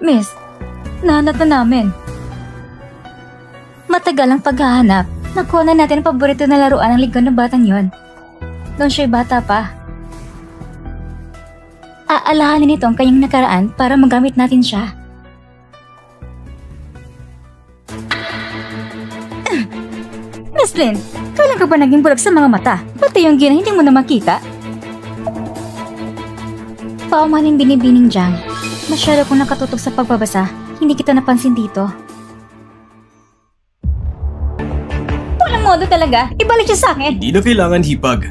Miss, nahanap na namin. Matagal ang paghahanap. Nakuha na natin ang paborito na laruan ng ligaw ng batang yon. Noon siya'y bata pa. Aalahanin nito ang kanyang nakaraan para magamit natin siya. Miss Lynn, kailan ka ba naging bulag sa mga mata? Pati yung gina hindi mo na makita? Paumaning binibining Jiang. Masyado kong nakatutok sa pagbabasa. Hindi kita napansin dito. Walang modo talaga. Ibalik siya sa akin. Hindi na kailangan hipag.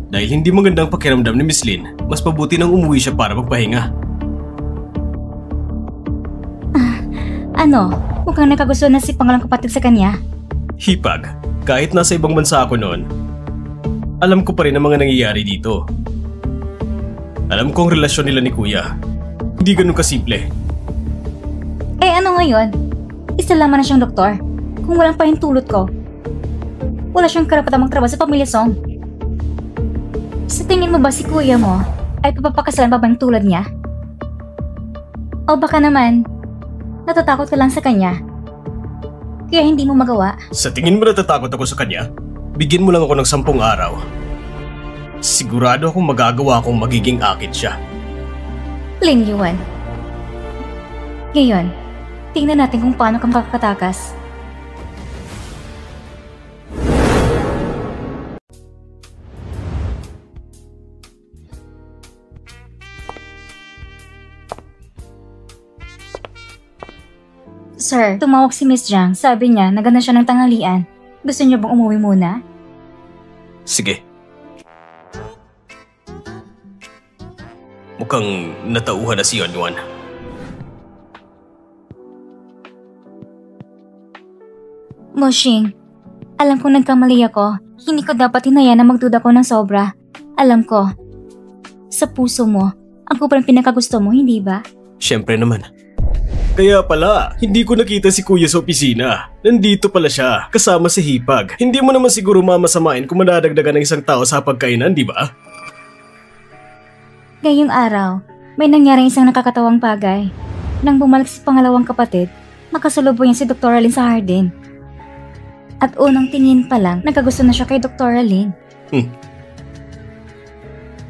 Dahil hindi magandang pakiramdam ni Miss Lynn, mas mabuti nang umuwi siya para magpahinga. Ano? Mukhang nakagusto na si pangalang kapatid sa kanya. Hipag, kahit nasa ibang bansa ako noon, alam ko pa rin ang mga nangyayari dito. Alam ko ang relasyon nila ni Kuya. Hindi ganun kasimple. Eh ano ngayon? Isa lamang na siyang doktor. Kung walang pahintulot ko, wala siyang karapatang magtrabaho sa pamilya Song. Sa tingin mo ba si Kuya mo ay papapakasalan pa ba ng tulad niya? O baka naman, natatakot ka lang sa kanya, kaya hindi mo magawa? Sa tingin mo natatakot ako sa kanya? Bigyan mo lang ako ng 10 araw. Sigurado akong magagawa akong magiging akit siya. Lin Yuan. Ngayon, tingnan natin kung paano ka makakatakas. Sir, tumawag si Miss Jiang. Sabi niya, naganda siya ng tanghalian. Gusto niyo bang umuwi muna? Sige. Mukhang natauhan na si Yuan. Moshing, alam kong nagkamali ako. Hindi ko dapat hinayaan na magduda ko ng sobra. Alam ko, sa puso mo, ako pa rin pinakagusto mo, hindi ba? Siyempre naman. Kaya pala, hindi ko nakita si Kuya sa opisina. Nandito pala siya, kasama si Hipag. Hindi mo naman siguro mamasamain kung madadagdagan ng isang tao sa pagkainan, di ba? Ngayong araw, may nangyaring isang nakakatawang bagay. Nang bumalik si pangalawang kapatid, nakasalubong niya si Dr. Lin sa hardin. At unang tingin pa lang, nagkagusto na siya kay Dr. Lin.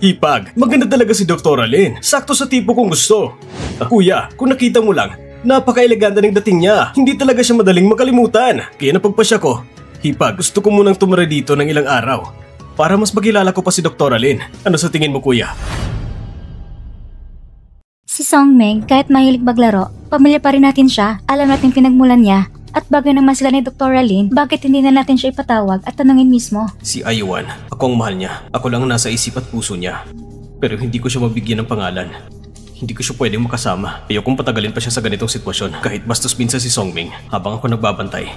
Hipag, maganda talaga si Dr. Lin. Sakto sa tipo kong gusto. Kuya, kung nakita mo lang, napaka-eleganda ng dating niya. Hindi talaga siya madaling makalimutan. Kaya napagpasya ko. Hipag, gusto ko munang tumira dito ng ilang araw para mas makilala ko pa si Dr. Lin. Ano sa tingin mo, Kuya? Si Songmeng, kahit mahilig maglaro, pamilya pa rin natin siya. Alam natin pinagmulan niya. At bagay naman sila ni Dr. Lin, bakit hindi na natin siya ipatawag at tanungin mismo? Si Ayuan, ako ang mahal niya. Ako lang ang nasa isip at puso niya. Pero hindi ko siya mabigyan ng pangalan. Hindi ko siya pwedeng makasama. Ayokong patagalin pa siya sa ganitong sitwasyon kahit bastos minsan si Songming habang ako nagbabantay.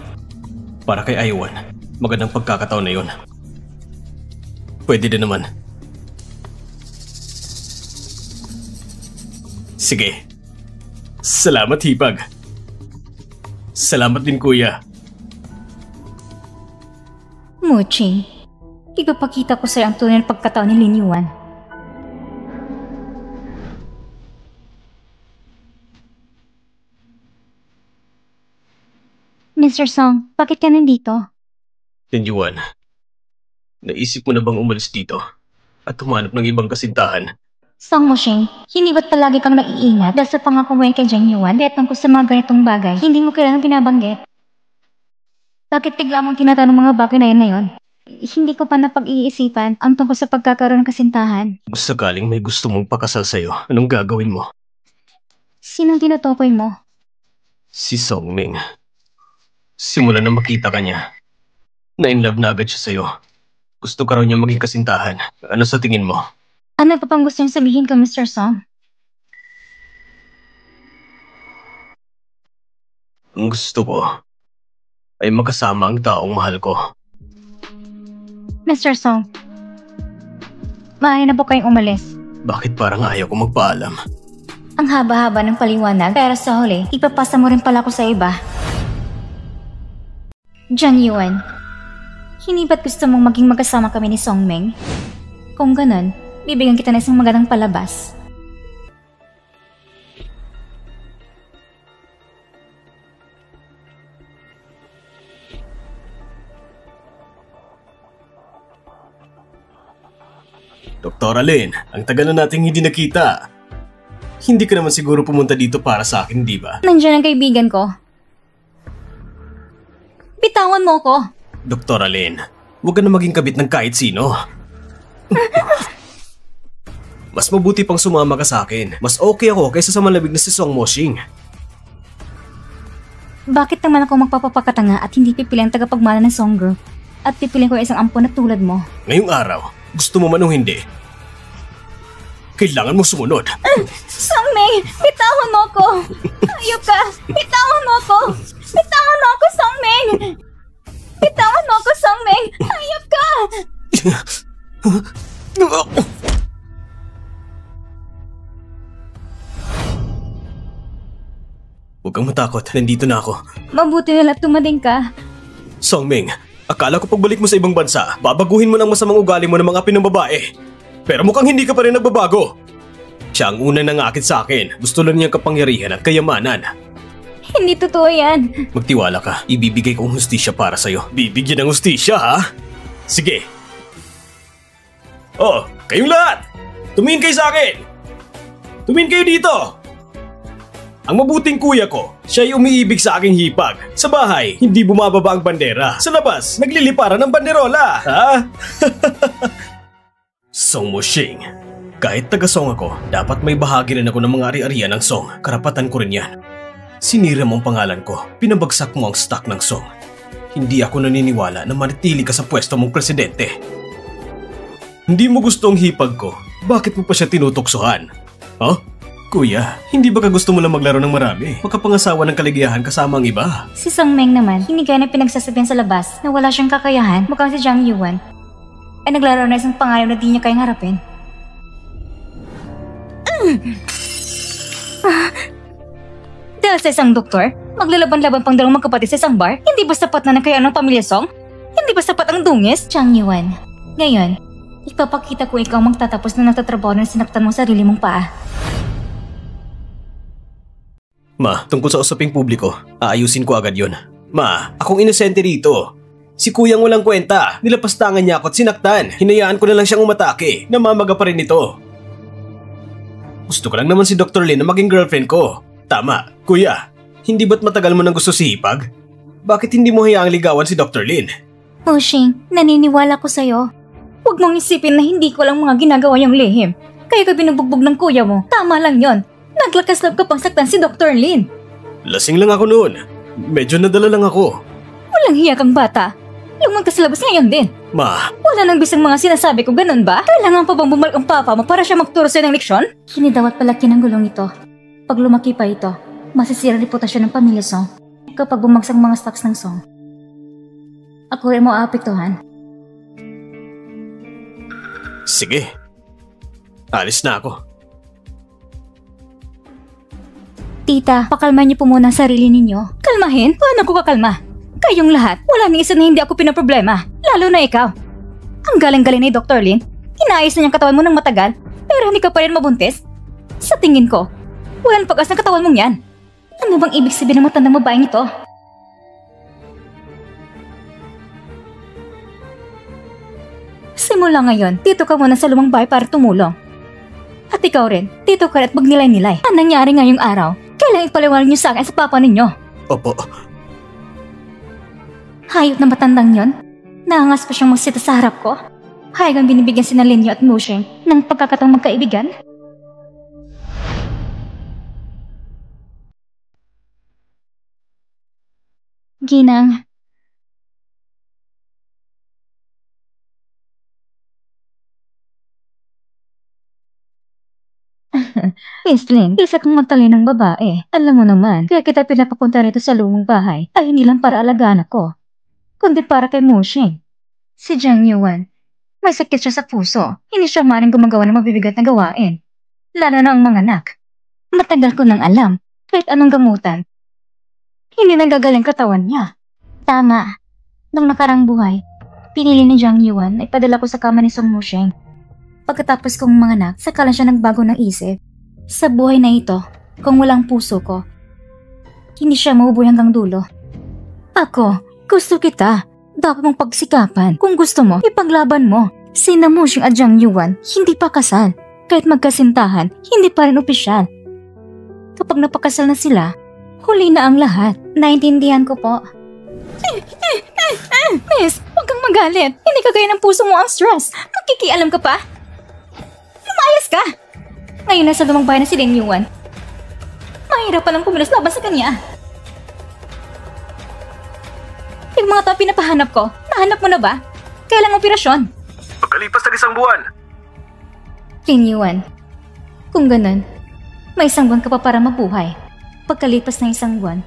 Para kay Ayuan, magandang pagkakataon na yun. Pwede din naman. Sige. Salamat, Hipag. Salamat din, Kuya. Muching, ipapakita ko sa'yo ang tunay na pagkataon ni Lin Yuan. Mr. Song, bakit ka nandito? Lin Yuan, naisip mo na bang umalis dito at humanap ng ibang kasintahan? Song Mushing, hindi ba't palagi kang naiingat dahil sa pangako mo kay Jiang Yuan dahil tungkol sa mga ganitong bagay, hindi mo kailangang binabanggit? Bakit bigla mong tinatanong mga bagay na yun? Hindi ko pa napag-iisipan ang tungkol sa pagkakaroon ng kasintahan. Kung sakaling may gusto mong pakasal sa'yo, anong gagawin mo? Sinong tinutukoy mo? Si Songming. Simula na makita ka niya, na-inlove na agad siya sa'yo. Gusto ka raw niya maging kasintahan. Ano sa tingin mo? Ano pa pang gusto niyong sabihin ko, Mr. Song? Ang gusto ko ay makasama ang taong mahal ko. Mr. Song, maaari na po kayong umalis. Bakit parang ayaw ko magpaalam? Ang haba-haba ng paliwanag, pero sa huli, ipapasa mo rin pala ko sa iba. Jiang Yuan, hindi ba't gusto mong maging magkasama kami ni Songmeng? Kung ganun, bibigyan kita ng isang magandang palabas. Dr. Lin, ang tagal na nating hindi nakita. Hindi ka naman siguro pumunta dito para sa akin, di ba? Nandiyan ang kaibigan ko. Bitawan mo ko. Dr. Lin, huwag ka na maging kabit ng kahit sino. Mas mabuti pang sumama ka sa akin. Mas okay ako kaysa sa malamig na si Song Moshing. Bakit naman ako magpapapakatanga at hindi pipiling tagapagmana ng Song Group? At pipiling ko isang ampon na tulad mo? Ngayong araw, gusto mo man o hindi, kailangan mo sumunod. Songming, bitawan mo ko. Ayop ka. Bitawan mo ko. Bitawan mo ko, Songming. Bitawan mo ko, Songming. Ayop ka. Huwag kang matakot, nandito na ako. Mabuti na lang tumading ka. Songming, akala ko pagbalik mo sa ibang bansa, babaguhin mo ng masamang ugali mo ng mga pinambabae. Pero mukhang hindi ka pa rin nagbabago. Siya ang unang nangakit sa akin. Gusto lang niyang kapangyarihan at kayamanan. Hindi totoo yan. Magtiwala ka, ibibigay ko ang hustisya para sa'yo. Bibigyan ng hustisya, ha? Sige. Oh, kayong lahat! Tumingin kayo sa akin! Tumingin kayo dito! Ang mabuting kuya ko, siya'y umiibig sa aking hipag. Sa bahay, hindi bumababa ang bandera. Sa labas, nagliliparan ng banderola, ha? Song Moshing, kahit taga-Song ako, dapat may bahagi rin ako ng mga ari-arian ng Song. Karapatan ko rin yan. Sinira mo ang pangalan ko, pinabagsak mo ang stock ng Song. Hindi ako naniniwala na manatili ka sa pwesto mong presidente. Hindi mo gusto ang hipag ko, bakit mo pa siya tinutoksohan? Huh? Kuya, hindi ba ka gusto mo lang maglaro ng marami? Makapangasawa ng kaligayahan kasama ang iba. Si Songming naman, hindi kaya na pinagsasabihan sa labas na wala siyang kakayahan, mukhang si Zhang Yuan ay naglaro na isang pangalan na di niya kayang harapin. Dahil sa isang doktor, maglalaban-laban pang dalawang magkapatid sa isang bar, hindi ba sapat na nakayaan ng pamilya Song? Hindi ba sapat ang dungis? Zhang Yuan, ngayon, ipapakita ko ikaw magtatapos na nagtatrabaho na sinaktan mo sarili mong paa. Ma, tungkol sa usaping publiko, aayusin ko agad yun. Ma, akong inosente rito. Si kuyang walang kwenta, nilapastangan niya ako at sinaktan. Hinayaan ko na lang siyang umatake, namamaga pa rin ito. Gusto ko lang naman si Dr. Lin na maging girlfriend ko. Tama, kuya, hindi ba't matagal mo nang gusto si Hipag? Bakit hindi mo hayaang ligawan si Dr. Lin? Moshing, naniniwala ko sa'yo. Huwag mong isipin na hindi ko lang mga ginagawa yung lihim. Kaya ka binubugbog ng kuya mo, tama lang yon. Naglakas loob ka pang saktan si Dr. Lin. Lasing lang ako noon. Medyo nadala lang ako. Walang hiya kang bata. Lumagtas sa labas ngayon din. Ma. Wala nang bisang mga sinasabi ko, ganun ba? Kailangan pa bang bumalik ang papa mo para siya magturo sa'yo ng leksyon? Hindi daw at palaki ng gulong ito. Pag lumaki pa ito, masisira ang reputasyon ng pamilya Song kapag bumagsak mga stocks ng Song. Ako rin mo aapektuhan. Sige. Alis na ako. Tita, pakalma niyo po muna ang sarili ninyo. Kalmahin? Paano ko kakalma? Kayong lahat, wala ni isa na hindi ako pinaproblema. Lalo na ikaw. Ang galing-galing ni Dr. Lin, inaayos na niyang katawan mo ng matagal, pero hindi ka pa rin mabuntis? Sa tingin ko, walang pag-as ng katawan mong yan. Ano bang ibig sabihin ng matandang babaeng ito? Simula ngayon, dito ka muna sa lumang bahay para tumulong. At ikaw rin, dito ka rin at magnilay-nilay. Ang nangyari ngayong araw, kailangan ipaliwanag niyo sa akin sa papa ninyo. Opo. Hayop na matandang yon. Naangas pa siyang magsita sa harap ko. Hayagang binibigyan si Linyo at Moshing ng pagkakataong magkaibigan. Ginang. Miss Lin, isa kang matalinang babae. Alam mo naman, kaya kita pinapapunta rito sa lumang bahay ay hindi lang para alagaan ako, kundi para kay Moshing. Si Zhang Yuan, may sakit siya sa puso. Hindi siya maaaring gumagawa ng mabibigat na gawain. Lalo na ang mga anak. Matagal ko nang alam, kahit anong gamutan, hindi nagagaling katawan niya. Tama. Nung nakarang buhay, pinili ni Zhang Yuan na ipadala ko sa kama ni Song Moshing. Pagkatapos kong manganak, saka lang siya nagbago ng isip. Sa buhay na ito, kung walang puso ko, hindi siya maubuhay hanggang dulo. Ako, gusto kita. Dapat mong pagsikapan. Kung gusto mo, ipaglaban mo. Sina Moshing at Jiang Yuan hindi pa kasal. Kahit magkasintahan, hindi pa rin opisyal. Kapag napakasal na sila, huli na ang lahat. Naintindihan ko po. Miss, huwag kang magalit. Hindi kagaya ng puso mo ang stress. Magkikialam ka pa? Lumayas ka! Ngayon nasa lumang bahay na si Lin Yuan. Mahirap palang kumilos laban sa kanya. Yung mga tao pinapahanap ko, nahanap mo na ba? Kailang operasyon? Pagkalipas ng 1 buwan. Lin Yuan, kung ganun, may 1 buwan ka pa para mabuhay. Pagkalipas ng 1 buwan,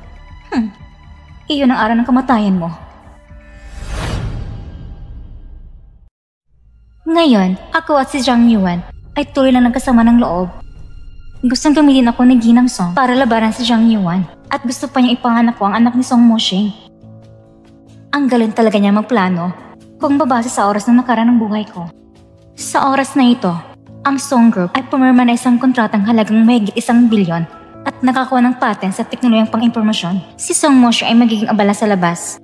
iyon ang araw ng kamatayan mo. Ngayon, ako at si Jiang Yuan ay tuloy lang nagkasama ng loob. Gustong gamitin ako ni Ginang Song para labanan si Jiang Yuan at gusto pa niyang ipanganak ko ang anak ni Song Moshing. Ang galing talaga niya magplano kung babase sa oras na nakaraan ng buhay ko. Sa oras na ito, ang Song Group ay pumirma na isang kontratang halagang mahigit 1 bilyon at nakakuha ng patent sa teknolohiyang pang-impormasyon. Si Song Moshing ay magiging abala sa labas.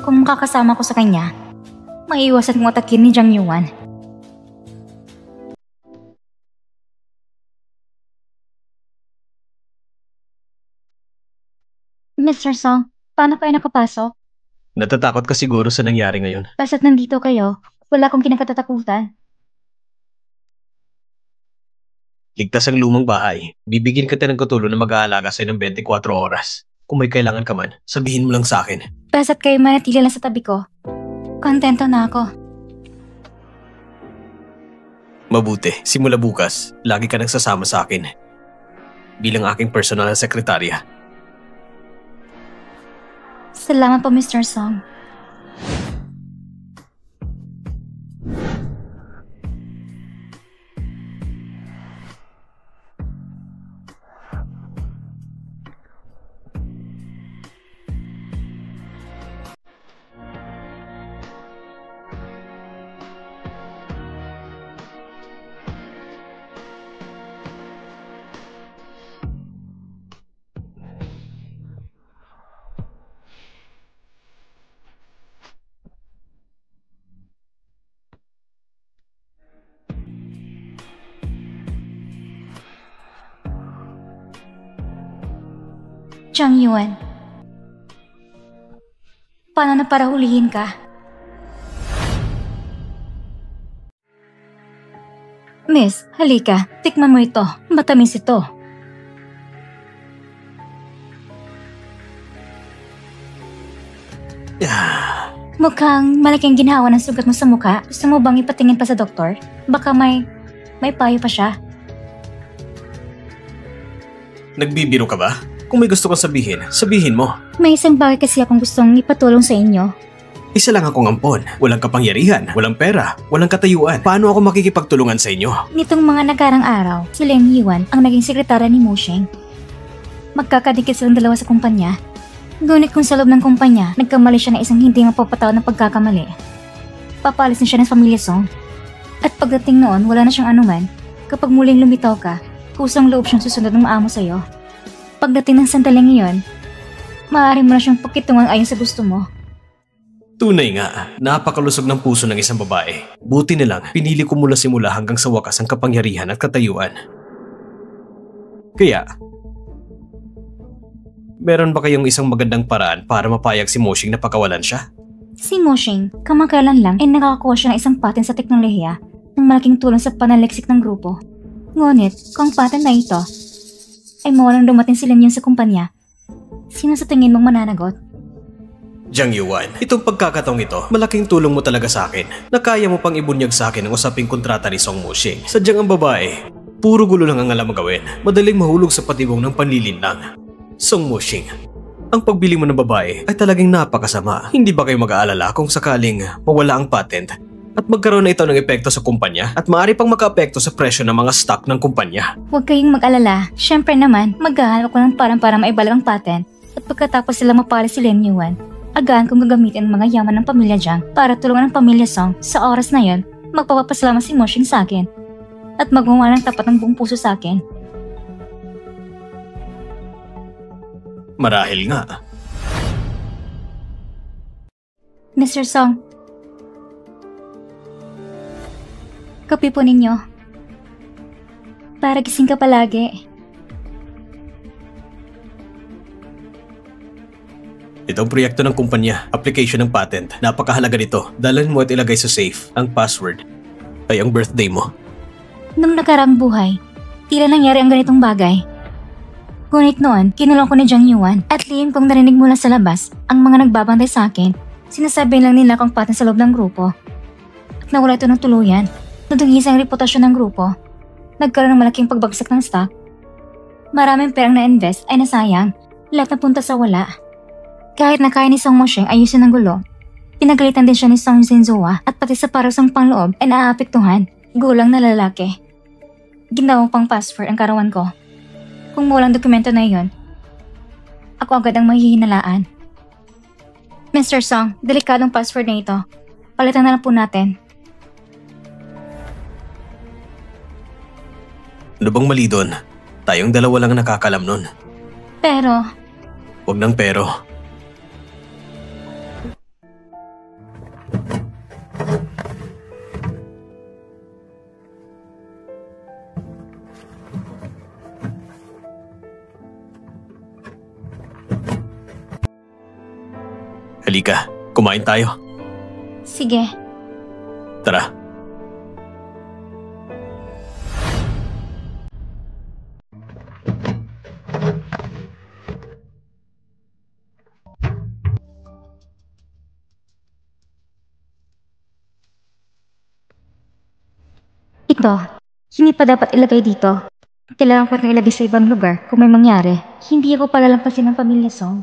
Kung makakasama ko sa kanya, maiiwasan kong atakin ni Jiang Yuan. Mr. Song, paano kayo nakapasok? Natatakot ka siguro sa nangyari ngayon. Basta't nandito kayo, wala akong kinakatatakutan. Ligtas ang lumang bahay. Bibigyan kita ng katulong na mag-aalaga sa'yo ng 24 oras. Kung may kailangan ka man, sabihin mo lang sa akin. Basta't kayo manatili lang sa tabi ko, kontento na ako. Mabuti, simula bukas, lagi ka nang sasama sa akin. Bilang aking personal na sekretarya. Salamat po, Mr. Song. Jiang Yuan, paano na para hulihin ka? Miss, halika. Tikman mo ito. Matamis ito. Mukhang malaking ginhawa ng sugat mo sa mukha. Gusto mo bang ipatingin pa sa doktor? Baka may payo pa siya. Nagbibiro ka ba? Kung may gusto kang sabihin, sabihin mo. May isang bagay kasi akong gustong ipatulong sa inyo. Isa lang akong ampon. Walang kapangyarihan, walang pera, walang katayuan. Paano ako makikipagtulungan sa inyo? Nitong mga nagarang araw, si Lin Yuan ang naging sekretarya ni Moshing. Magkakadikit silang dalawa sa kumpanya. Ngunit kung sa loob ng kumpanya, nagkamali siya na isang hindi mapapatawad na pagkakamali. Papalis na siya ng pamilya Song. At pagdating noon, wala na siyang anuman. Kapag muling lumitaw ka, kusang loob siyang susunod ng maamo sa'yo. Pagdating ng sandaling iyon, maaari mo na siyang pakitungang ayon sa gusto mo. Tunay nga, napakalusog ng puso ng isang babae. Buti na lang, pinili ko mula simula hanggang sa wakas ang kapangyarihan at katayuan. Kaya, meron ba kayong isang magandang paraan para mapayag si Moshing na pakawalan siya? Si Moshing, kamakailan lang ay nakakakuha siya ng isang patent sa teknolohiya ng malaking tulong sa panaliksik ng grupo. Ngunit, kung patent na ito ay mawalang dumating sila niyon sa kumpanya, sino sa tingin mong mananagot? Jiang Yuan, itong pagkakataong ito, malaking tulong mo talaga sa akin na kaya mo pang ibunyag sa akin ang usaping kontrata ni Song Moshing. Sadyang ang babae, puro gulo lang ang alam mo gawin. Madaling mahulog sa patibong ng panlilinlang. Song Moshing, ang pagbili mo ng babae ay talagang napakasama. Hindi ba kayo mag-aalala kung sakaling mawala ang patent at magkaroon na ito ng epekto sa kumpanya at maaari pang maka-apekto sa presyo ng mga stock ng kumpanya? Huwag kayong mag-alala. Siyempre naman, maghahanap ko ng parang para maibalag ang patent at pagkatapos sila mapalis si Lin Yuan, agaan kong gagamitin ang mga yaman ng pamilya Jiang para tulungan ang pamilya Song. Sa oras na yon, magpapapasalamat si Moshing sa akin at magmamahal ng tapat ng buong puso sa akin. Marahil nga. Mr. Song, Kape po ninyo. Para gising ka palagi. Ito ang proyekto ng kumpanya, application ng patent. Napakahalaga nito. Dalhin mo at ilagay sa safe. Ang password ay ang birthday mo. Nung nakarang buhay, tila nangyari ang ganitong bagay. Ngunit noon, kinulong ko ni Jiang Yuan at lihim kong narinig mula sa labas ang mga nagbabantay sa akin. Sinasabi lang nila kung patent sa loob ng grupo. At nawala ito ng tuluyan. Nadungis ang reputasyon ng grupo. Nagkaroon ng malaking pagbagsak ng stock. Maraming perang na-invest ay nasayang. Lahat napunta sa wala. Kahit na kaya ni Song Mosheng ayusin ang gulo, pinagalitan din siya ni Song Zhenzuo at pati sa parasang pangloob ay naaapektuhan. Gulang na lalaki. Ginawang pang password ang karawan ko. Kung walang dokumento na iyon, ako agad ang mahihinalaan. Mr. Song, delikadong password na ito. Palitan na lang po natin. Ano bang mali doon? Tayong dalawa lang nakakalam nun. Pero, Huwag ng pero. Halika, kumain tayo. sige. Tara. Ito, hindi pa dapat ilagay dito. Kailangan ko na ilagay sa ibang lugar kung may mangyari. Hindi ako palalampasin ng pamilya Song.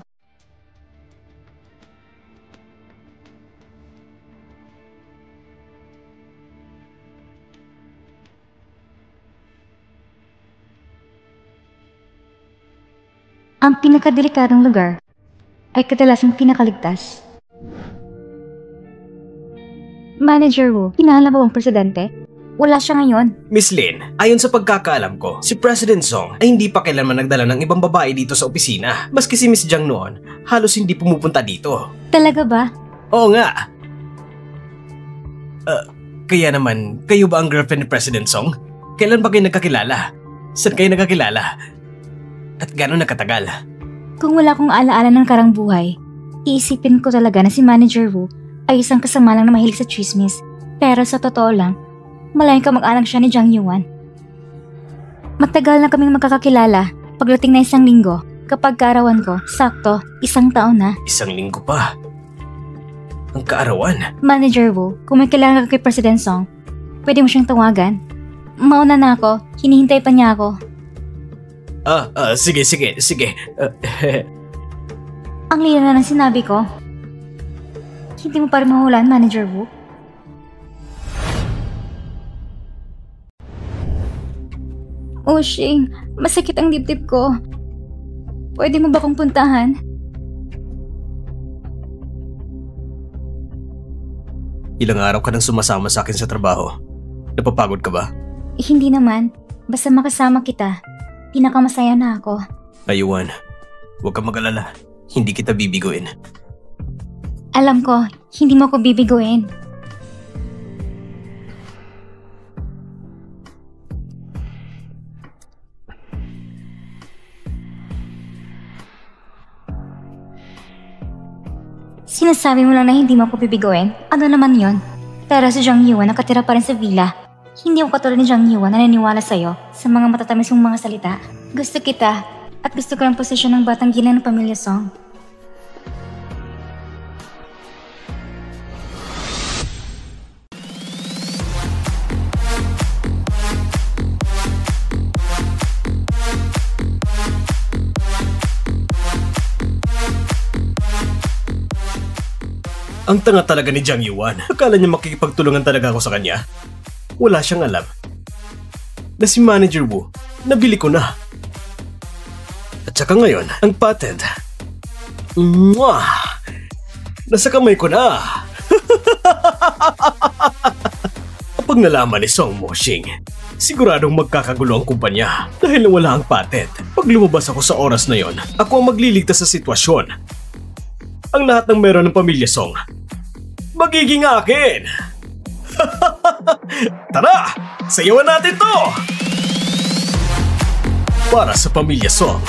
Ang pinakadelikadong lugar ay kadalasang pinakaligtas. Manager Wu, hinahanap mo ang presidente? Wala siya ngayon. Miss Lin, ayon sa pagkakaalam ko, si President Song ay hindi pa kailanman nagdala ng ibang babae dito sa opisina. Maski si Miss Jiang noon, halos hindi pumupunta dito. Talaga ba? Oo nga. Kaya naman, kayo ba ang girlfriend ni President Song? Kailan ba kayo nagkakilala? Saan kayo nagkakilala? At gano'n nakatagal? Kung wala kong alaala ng karang buhay, iisipin ko talaga na si Manager Wu ay isang kasama lang na mahilig sa chismis. Pero sa totoo lang, malayang kamag-anak siya ni Jiang Yuan. Matagal na kaming magkakakilala. Pagdating na 1 linggo, kapag kaarawan ko, sakto, 1 taon na. 1 linggo pa. Ang kaarawan. Manager Wu, kung may kailangan ka kay President Song, pwede mo siyang tawagan. Mauna na ako, hinihintay pa niya ako. Sige. Ang lina na ng sinabi ko. Hindi mo pa rin mahulaan, Manager Wu? Oh, Shing, masakit ang dibdib ko. Pwede mo ba kong puntahan? Ilang araw ka nang sumasama sa akin sa trabaho. Napapagod ka ba? Hindi naman. Basta makasama kita. Pinakamasaya na ako. Ayuan, huwag kang mag-alala. Hindi kita bibiguin. Alam ko, hindi mo ko bibiguin. Sinasabi mo lang na hindi mo ko bibiguin? Ano naman yon? Pero si Jiang Yuan nakatira pa rin sa villa. Hindi ako katulad ni Jiang Yuan na naniniwala sa'yo sa mga matatamis mong mga salita. Gusto kita at gusto ko ng posisyon ng batang gina ng pamilya Song. Ang tanga talaga ni Jiang Yuan. Akala niya makikipagtulungan talaga ako sa kanya. Wala siyang alam na si Manager Wu, nabili ko na. At saka ngayon, ang patent. Mwah! Nasa kamay ko na. Kapag nalaman ni Song Mosheng, siguradong magkakagulo ang kumpanya dahil wala ang patent. Pag lumabas ako sa oras na yon, ako ang magliligtas sa sitwasyon. Ang lahat ng meron ng pamilya Song, magiging akin. Tara! Sayawan natin to! Para sa Pamilya Song.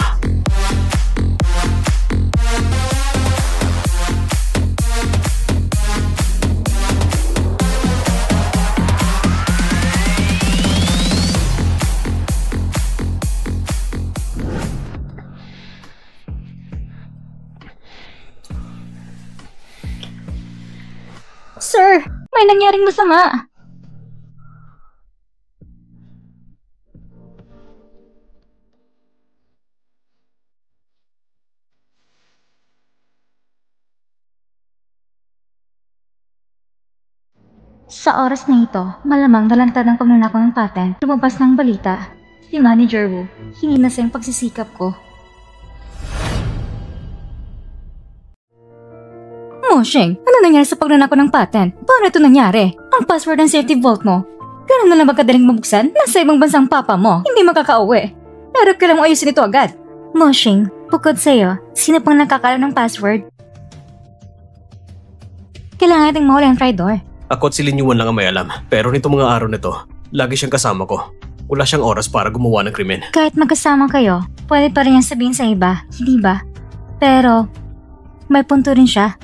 Sir, may nangyaring masama. Sa oras na ito, malamang nalantad ng pagnanakaw ng patent, lumabas ng balita. Si Manager Wu, hingi na sa yung pagsisikap ko. Moshing, ano nangyari sa pagnanakaw ng patent? Paano ito nangyari? Ang password ng safety vault mo, ganun na lang magkadaling mabuksan? Nasa ibang bansang papa mo, hindi makakauwi. Pero kailangan mo ayusin ito agad. Moshing, bukod sa'yo, sino pang nakakalam ng password? Kailangan nating mahuli ang traitor. Ako at si Lin Yuan lang ang may alam. Pero nito mga araw nito, lagi siyang kasama ko. Wala siyang oras para gumawa ng krimen. Kahit magkasama kayo, pwede pa rin niyang sabihin sa iba, hindi ba? Pero, may punto rin siya.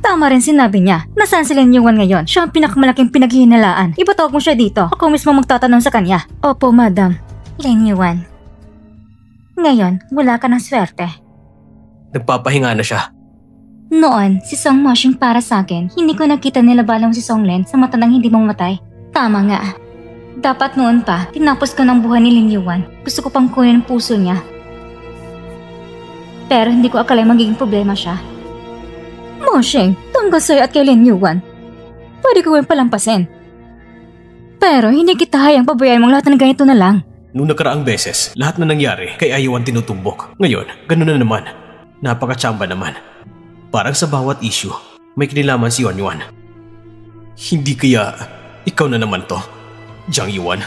Tama rin sinabi niya. Nasaan si Lin Yuan ngayon? Siya ang pinakamalaking pinaghihinalaan. Ipatawag mo siya dito. Ako mismo magtatanong sa kanya. Opo, madam. Lin Yuan. Ngayon, wala ka ng swerte. Nagpapahinga na siya. Noon, si Song Moshing para sa akin, hindi ko nakita nilabalang si Song Lin sa mata ng hindi mamatay. Tama nga. Dapat noon pa, tinapos ko ng buhay ni Lin Yuan. Gusto ko pang kunin ang puso niya. Pero hindi ko akala magiging problema siya. Moshing, tungkol sa'yo at kay Lin Yuan. Pwede ko yung palampasin. Pero hindi kita hayang pabayaan mong lahat ng ganito na lang. Noong nakaraang beses, lahat na nangyari kay Ayuan tinutumbok. Ngayon, ganun na naman. Napaka-tsamba naman. Parang sa bawat issue, may kinilaman si Yuan. Hindi kaya ikaw na naman to, Jiang Yuan?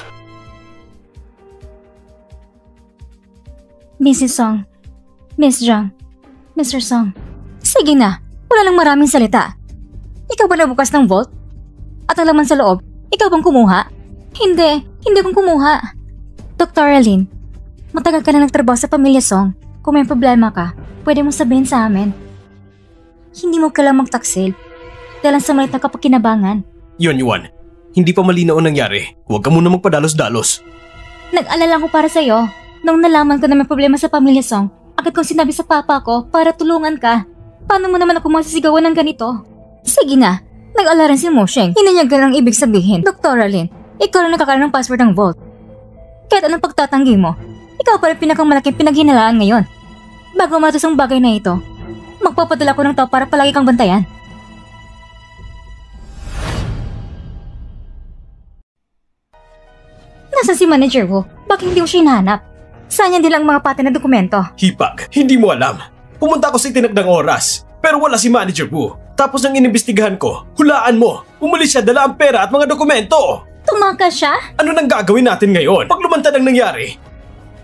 Mrs. Song, Miss Jiang, Mr. Song. Sige na. Wala lang maraming salita. Ikaw ba nabukas ng vault? At ang laman sa loob, ikaw bang kumuha? Hindi akong kumuha. Dr. Alin, matagal ka na nagtrabaho sa Pamilya Song. Kung may problema ka, pwede mong sabihin sa amin. Hindi mo kailangang magtaksil dahil sa malit na kapagkinabangan. Yuan, hindi pa malinaw ang nangyari. Huwag ka muna magpadalos-dalos. Nag-alala ko para sa'yo. Nung nalaman ko na may problema sa Pamilya Song, agad kong sinabi sa papa ko para tulungan ka. Paano mo naman ako masisigawan ng ganito? Sige na, nag-alala rin si Moshing. Hindi niya ganang ibig sabihin. Dr. Alin, ikaw lang nakakaroon ng password ng vault. Kahit anong pagtatanggi mo, ikaw pa rin pinakamalaking pinaghinalaan ngayon. Bago matos ang bagay na ito, magpapadala ko ng tao para palagi kang bantayan. Nasaan si Manager Wu? Bakit hindi mo siya hinahanap? Saan niya din lang mga pati na dokumento? Hipag, hindi mo alam. Pumunta ako sa itinagdang oras, pero wala si Manager Wu. Tapos nang inimbestigahan ko, hulaan mo, umalis siya, dala ang pera at mga dokumento. Tumakas siya? Ano nang gagawin natin ngayon? Pag lumantad ang nangyari,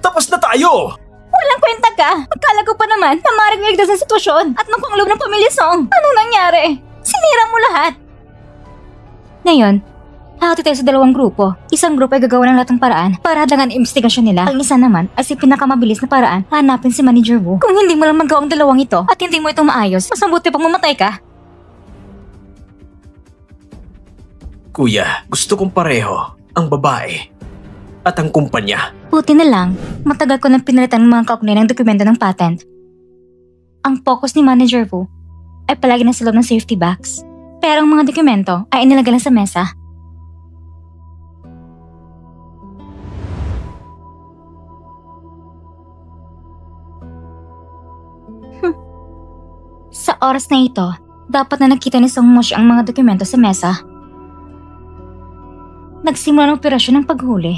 tapos na tayo! Walang kwenta ka! Akala ko pa naman na maaaring ligtas ang sitwasyon at magpanglob ng Pamilya Song. Anong nangyari? Sinira mo lahat! Ngayon, hahati tayo sa dalawang grupo. Isang grupo ay gagawa ng lahat ng paraan para hadlangan ang investigasyon nila. Ang isa naman ay si pinakamabilis na paraan hanapin si Manager Wu. Kung hindi mo lang magawa ang dalawang ito at hindi mo ito maayos, mas mabuti pang mamatay ka. Kuya, gusto kong pareho ang babae at ang kumpanya. Buti na lang, matagal ko nang pinalitan ng mga kaugnay ng dokumento ng patent. Ang focus ni Manager Wu ay palagi nasa loob ng safety box. Pero ang mga dokumento ay inilagay lang sa mesa. Sa oras na ito, dapat na nakita ni Song Moshi ang mga dokumento sa mesa. Nagsimula ng operasyon ng paghuli.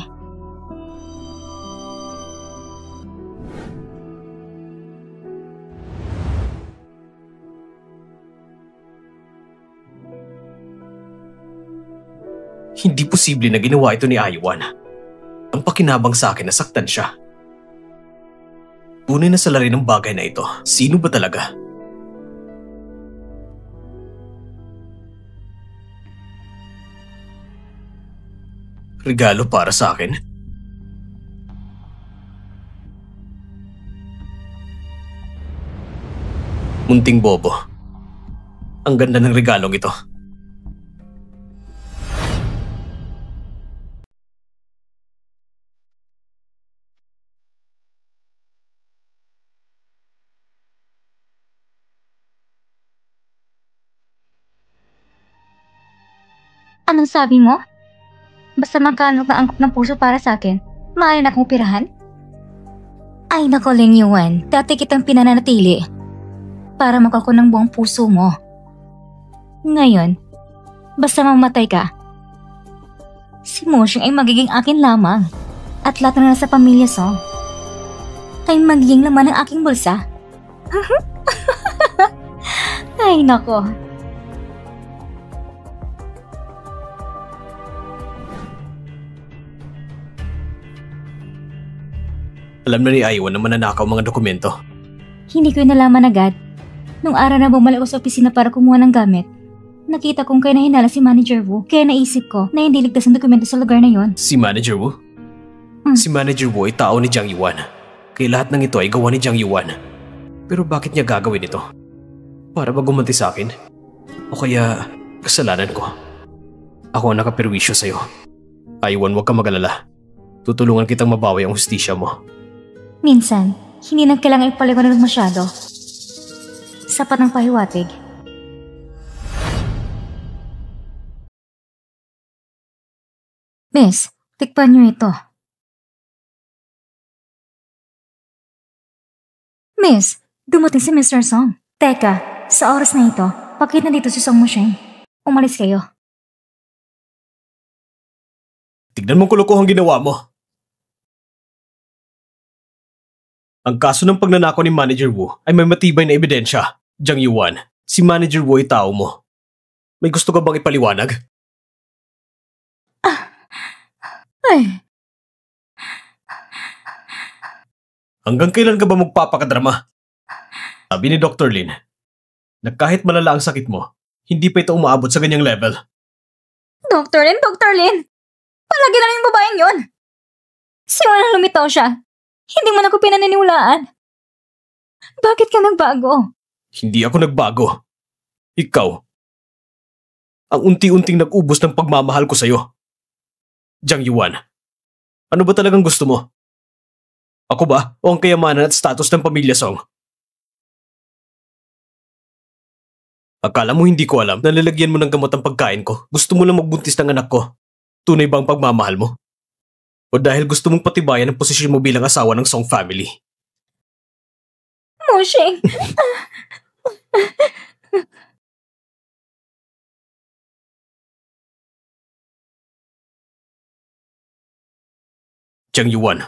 Hindi posible na ginawa ito ni Ayuan. Ang pakinabang sa akin na saktan siya. Tunay na salari ng bagay na ito. Sino ba talaga? Regalo para sa akin? Munting bobo. Ang ganda ng regalong ito. Anong sabi mo? Basta magkalog na angkop ng puso para sa akin, maaari na akong pirahan? Ay nako, Lin Yuan, dati kitang pinananatili para makako ng buong puso mo. Ngayon, basta mamatay ka, si Moshing ay magiging akin lamang at lahat na nasa pamilya Song ay magiging laman ng aking bulsa. Ay nako. Alam na ni Aiwan na mananakaw mga dokumento. Hindi ko nalaman agad. Nung araw na bumalik ako sa opisina para kumuha ng gamit, nakita kong kaya nahinala si Manager Wu, kaya naisip ko na hindi ligtas ang dokumento sa lugar na yon. Si Manager Wu? Si Manager Wu ay tao ni Jiang Yuan. Kaya lahat ng ito ay gawa ni Jiang Yuan. Pero bakit niya gagawin ito? Para ba gumanti sa akin? O kaya kasalanan ko? Ako ang nakapirwisyo sa'yo. Aiwan, huwag ka mag-alala. Tutulungan kitang mabawi ang hustisya mo. Minsan, hindi na kailangan ipaliwanag masyado. Sapat ng pahiwatig. Miss, tikpan niyo ito. Miss, dumating si Mr. Song. Teka, sa oras na ito, bakit nandito si Song Moshing? Umalis kayo. Tignan mo kulukuhang ginawa mo. Ang kaso ng pagnanakaw ni Manager Wu ay may matibay na ebidensya. Jiang Yuan, si Manager Wu ay tao mo. May gusto ka bang ipaliwanag? Ay. Hanggang kailan ka ba magpapakadrama? Sabi ni Dr. Lin, na kahit malala ang sakit mo, hindi pa ito umaabot sa ganyang level. Dr. Lin! Palagi lang yung babaeng yon. Simula nang lumitaw siya, hindi mo na ko pinaniniwalaan. Bakit ka nagbago? Hindi ako nagbago. Ikaw. Ang unti-unting nag-ubos ng pagmamahal ko sa'yo. Jiang Yuan, ano ba talagang gusto mo? Ako ba o ang kayamanan at status ng pamilya Song? Akala mo hindi ko alam na lalagyan mo ng gamot ang pagkain ko? Gusto mo lang magbuntis ng anak ko? Tunay ba ang pagmamahal mo? O dahil gusto mong patibayan ang posisyon mo bilang asawa ng Song family? Moshing! Jiang Yuan,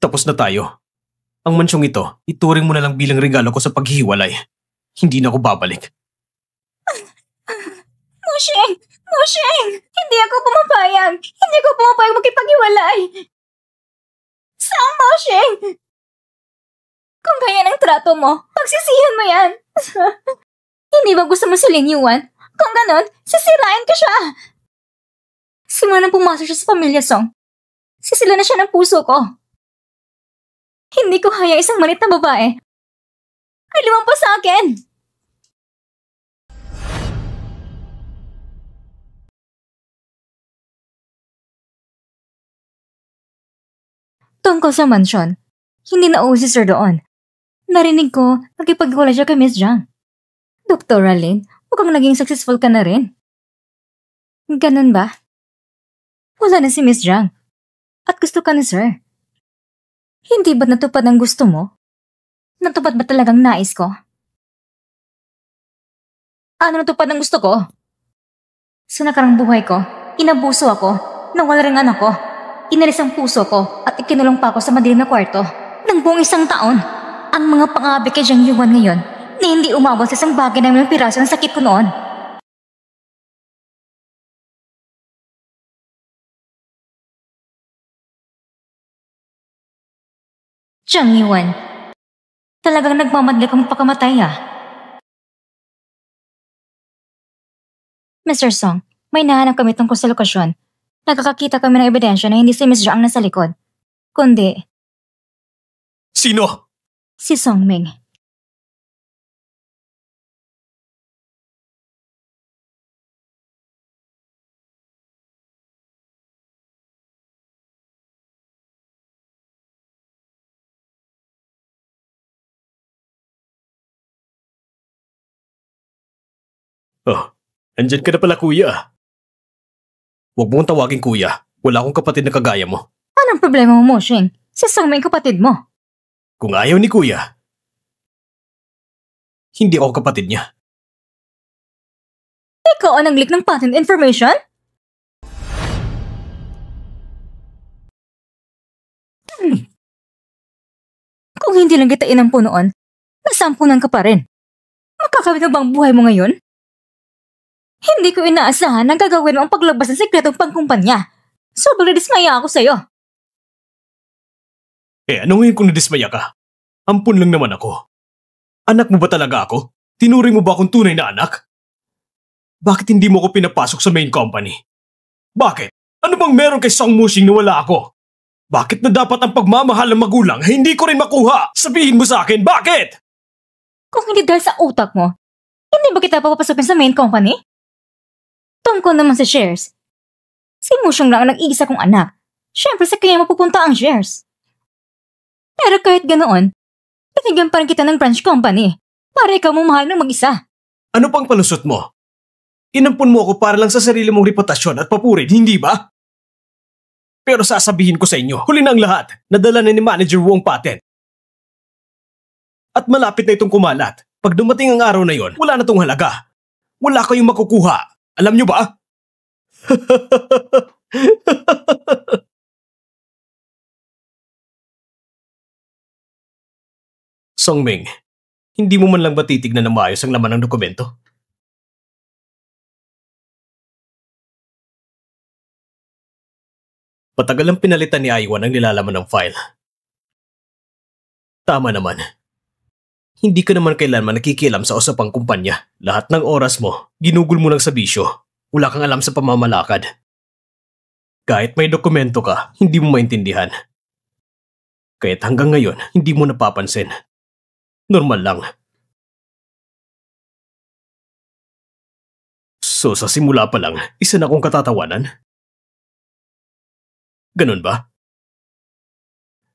tapos na tayo. Ang mansyong ito, ituring mo na lang bilang regalo ko sa paghihiwalay. Hindi na ako babalik. Moshing! Hindi ako pumapayag! Hindi ko pumapayag makipaghiwalay! Saan, Moshing? Kung ganyan ang trato mo, pagsisihan mo yan! Hindi ba gusto mo si Lin Yuan? Kung ganon, sisirain ka siya! Simula nang pumasok siya sa pamilya Song, sisila na siya ng puso ko. Hindi ko haya isang malit na babae ay lumampas sa akin! Tungkol sa mansyon, hindi na si Sir doon. Narinig ko, nagkipaghiwalay siya kay Miss Jiang. Dr. Lin, mukhang naging successful ka na rin. Ganun ba? Wala na si Miss Jiang. At gusto ka ni Sir. Hindi ba natupad ang gusto mo? Natupad ba talagang nais ko? Ano natupad ang gusto ko? Sa nakarang buhay ko, inabuso ako, nawala rin anak ko. Inalis ang puso ko at ikinulong pa ako sa madilim na kwarto. Nang buong isang taon, ang mga pang-aabi kay Jiang Yuan ngayon na hindi umabot sa isang bagay ng mga piraso ng sakit ko noon. Jiang Yuan, talagang nagmamadali kang pagkamatay ah. Mr. Song, may nahanap kami tungkol sa lokasyon. Nakakakita kami ng ebidensya na hindi si Miss Zhang nasa likod, kundi Sino? si Songming. Oh, andyan ka na pala kuya. Huwag mong tawagin kuya. Wala akong kapatid na kagaya mo. Anong problema mo, Moshing? Si Songming kapatid mo. Kung ayaw ni kuya, hindi ako kapatid niya. Ikaw ang nag-leak ng patent information? Kung hindi lang kita inampo noon, nasampunan ka pa rin. Makakawit na ba ang buhay mo ngayon? Hindi ko inaasahan na gagawin mo ang paglabas ng sekretong pangkumpanya. Sobrang dismaya ako sa'yo. Ano ngayon kung nadismaya ka? Ampun lang naman ako. Anak mo ba talaga ako? Tinuring mo ba akong tunay na anak? Bakit hindi mo ako pinapasok sa main company? Bakit? Ano bang meron kay Song Mushing na wala ako? Bakit na dapat ang pagmamahal ng magulang ay hindi ko rin makuha? Sabihin mo sa akin, bakit? Kung hindi dahil sa utak mo, hindi ba kita papapasukin sa main company? Tungkol naman sa shares. Si Mushing lang ang nag-iisa kong anak. Siyempre sa kanya mapupunta ang shares. Pero kahit ganoon, binigyan pa rin kita ng branch company para ikaw mamahal ng mag-isa. Ano pang palusot mo? Inampun mo ako para lang sa sarili mong reputasyon at papurin, hindi ba? Pero sasabihin ko sa inyo, huli na ang lahat. Nadala na ni Manager Wu ang patent. At malapit na itong kumalat. Pag dumating ang araw na yon, wala na tong halaga. Wala kayong makukuha. Alam nyo ba? Songming, hindi mo man lang ba titignan na maayos ang laman ng dokumento? Patagal ang pinalitan ni Aiwan ang nilalaman ng file. Tama naman. Hindi ka naman kailanman nakikialam sa usapang kumpanya. Lahat ng oras mo, ginugol mo lang sa bisyo. Wala kang alam sa pamamalakad. Kahit may dokumento ka, hindi mo maintindihan. Kahit hanggang ngayon, hindi mo napapansin. Normal lang. So sa simula pa lang, isa na akong katatawanan? Ganun ba?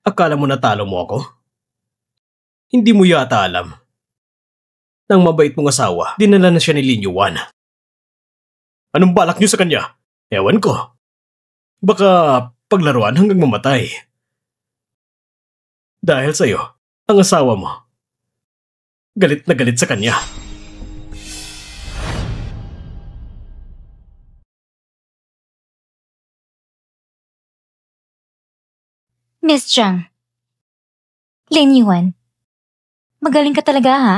Akala mo natalo mo ako? Hindi mo yata alam. Nang mabait mong asawa, dinala na siya ni Lin Yuan. Anong balak niyo sa kanya? Ewan ko. Baka paglaruan hanggang mamatay. Dahil sa'yo, ang asawa mo, galit na galit sa kanya. Miss Zhang. Lin Yuan. Magaling ka talaga ha?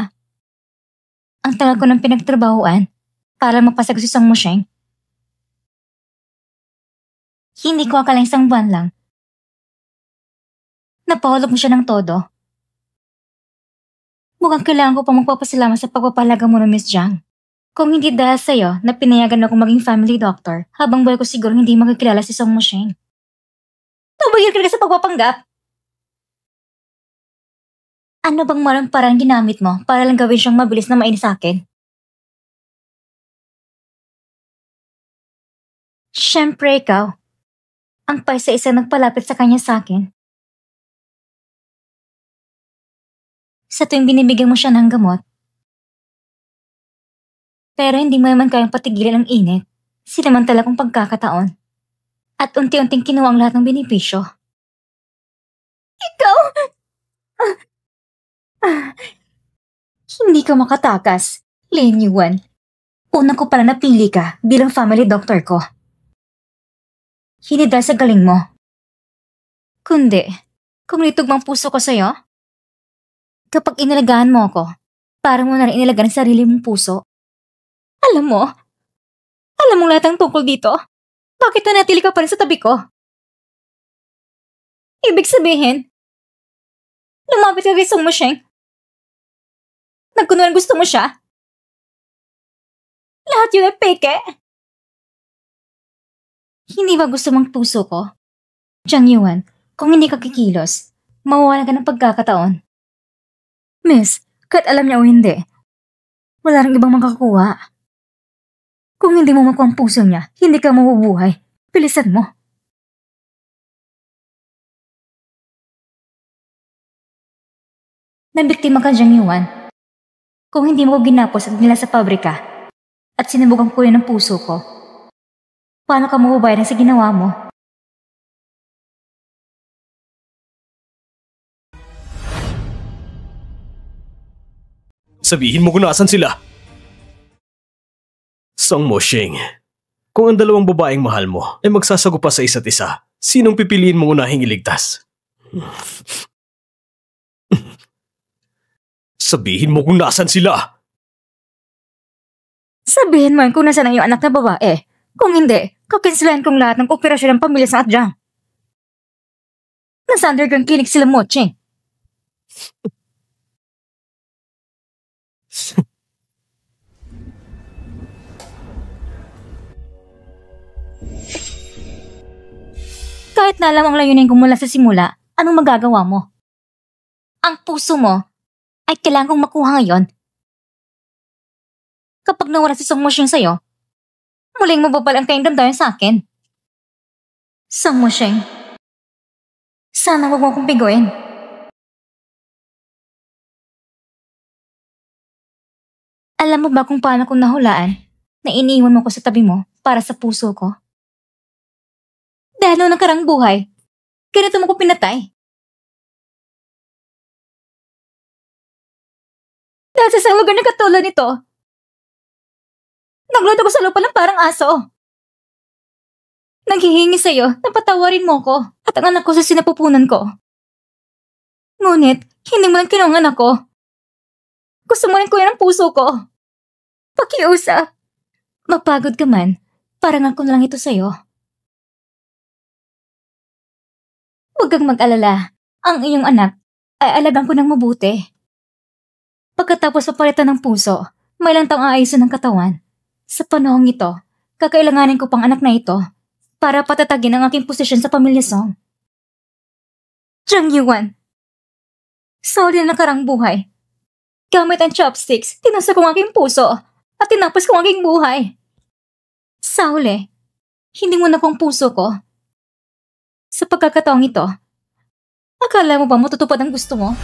Ang tagal ko ng pinagtrabahuan para mapasag si Song Mushing. Hindi ko akala isang buwan lang. Napahulog mo siya ng todo. Mukhang kailangan ko pa magpapasalamat sa pagpapalaga mo ng Miss Zhang. Kung hindi dahil sa'yo na pinayagan ako maging family doctor, habang buhay ko siguro hindi magkakilala si Song Mushing. Tumigil ka sa pagpapanggap. Ano bang marang parang ginamit mo para lang gawin siyang mabilis na mainis sa akin? Siyempre ikaw, ang paisa-isa nagpalapit sa kanya sa akin. Sa tuwing binibigyan mo siya ng gamot, pero hindi mo naman kayang patigilan ang init, sinamantala kong pagkakataon. At unti-unting kinuha ang lahat ng benepisyo. Ikaw! Hindi ka makatakas, Lin Yuan. Una ko pala napili ka bilang family doctor ko. Hindi dahil sa galing mo. Kundi, kung nitugmang puso ko sa'yo, kapag inalagaan mo ako, parang mo na rin inalagaan ang sarili mong puso. Alam mo lahat ang tungkol dito. Bakit nanatili ka pa rin sa tabi ko? Ibig sabihin, lumapit ka kay Song Mushing. Nagkunwari gusto mo siya. Lahat yun ay peke. Hindi ba gusto mong puso ko? Jiang Yuan, kung hindi ka kikilos, mawawalan ka ng pagkakataon. Miss, kahit alam niya o hindi, wala rin ibang makakuha. Kung hindi mo makuha ang puso niya, hindi ka mabubuhay. Bilisan mo. Nabiktima ka, Jiang Yuan. Kung hindi mo ko ginapos at nila sa pabrika at sinubog ang kuya ng puso ko, paano ka mabubayaran sa ginawa mo? Sabihin mo kung nasan sila. Song Moshing, kung ang dalawang babaeng mahal mo ay magsasagupa sa isa't isa, sinong pipiliin mo unahing iligtas? Sabihin mo kung nasan sila. Sabihin mo kung nasan ang iyong anak na babae. Kung hindi, kakinsilahan kong lahat ng operasyon ng pamilya sa Atjang. Nasa underground clinic sila, Moching. Kahit na alam ang layunin ko mula sa simula, anong magagawa mo? Ang puso mo ay kailangan kong makuha ngayon. Kapag nawala si Song Moshing sa'yo, muling mababal ang kayong damdamin sa akin. Song Moshing, sana huwag mo akong biguin. Alam mo ba kung paano kong nahulaan na iniiwan mo ko sa tabi mo para sa puso ko? Dahil noong nakarang buhay, ganito mo ko pinatay. Dahil sa isang lugar na katulad nito, naglod ako sa lupa ng parang aso. Naghihingi sa'yo na patawarin mo ko at ang anak ko sa sinapupunan ko. Ngunit, hindi mo lang kinuha ang anak ko. Gusto mo rin kuya ng puso ko. Pakiusap. Mapagod ka man, parang ako na lang ito sa'yo. Huwag kang mag-alala. Ang iyong anak ay alagang ko ng mabuti. Pagkatapos papalitan ng puso, may lang taong aayusin ng katawan. Sa panahong ito, kakailanganin ko pang anak na ito para patatagin ang aking posisyon sa pamilya Song. Jiang Yuan, sa huli na nakarang buhay, gamit ang chopsticks, tinasa ko ang aking puso at tinapos ko ang aking buhay. Sa huli, hindi mo na kong puso ko. Sa pagkakataong ito, akala mo ba matutupad ang gusto mo?